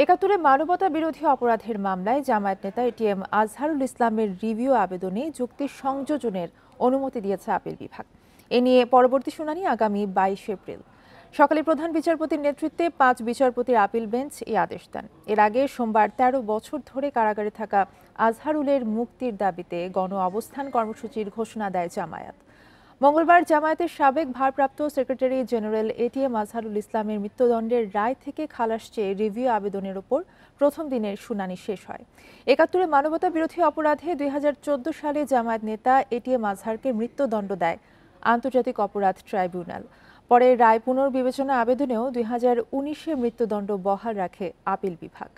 একাত্তরে মানবতা বিরোধী অপরাধের মামলায় জামায়াত নেতা এটিএম আজহারুল ইসলামের রিভিউ আবেদনে যুক্তি সংযোজনের অনুমতি দিয়েছে আপিল বিভাগ। এ নিয়ে পরবর্তী শুনানি আগামী 22 এপ্রিল। সকালে প্রধান বিচারপতির নেতৃত্বে 5 বিচারপতির আপিল বেঞ্চ এই আদেশ দেন। এর আগে সোমবার 13 বছর ধরে কারাগারে থাকা আজহারুলের মুক্তির দাবিতে গণ অবস্থান কর্মসূচির ঘোষণা দেয় জামায়াত। মঙ্গলবার জামায়াতের সাবেক ভারপ্রাপ্ত সেক্রেটারি জেনারেল এটিএম আজহারুল ইসলামের মৃত্যুদণ্ডের রায় থেকে খালাস চেয়ে রিভিউ আবেদনের ওপর প্রথম দিনের শুনানি শেষ হয়। একাত্তরে মানবতা বিরোধী অপরাধে 2014 সালে জামায়াত নেতা এটিএম আজহারকে মৃত্যুদণ্ড দেয় আন্তর্জাতিক অপরাধ ট্রাইব্যুনাল। পরে রায় পুনর্বিবেচনা আবেদনেও 2019-এ মৃত্যুদণ্ড বহাল রাখে আপিল বিভাগ।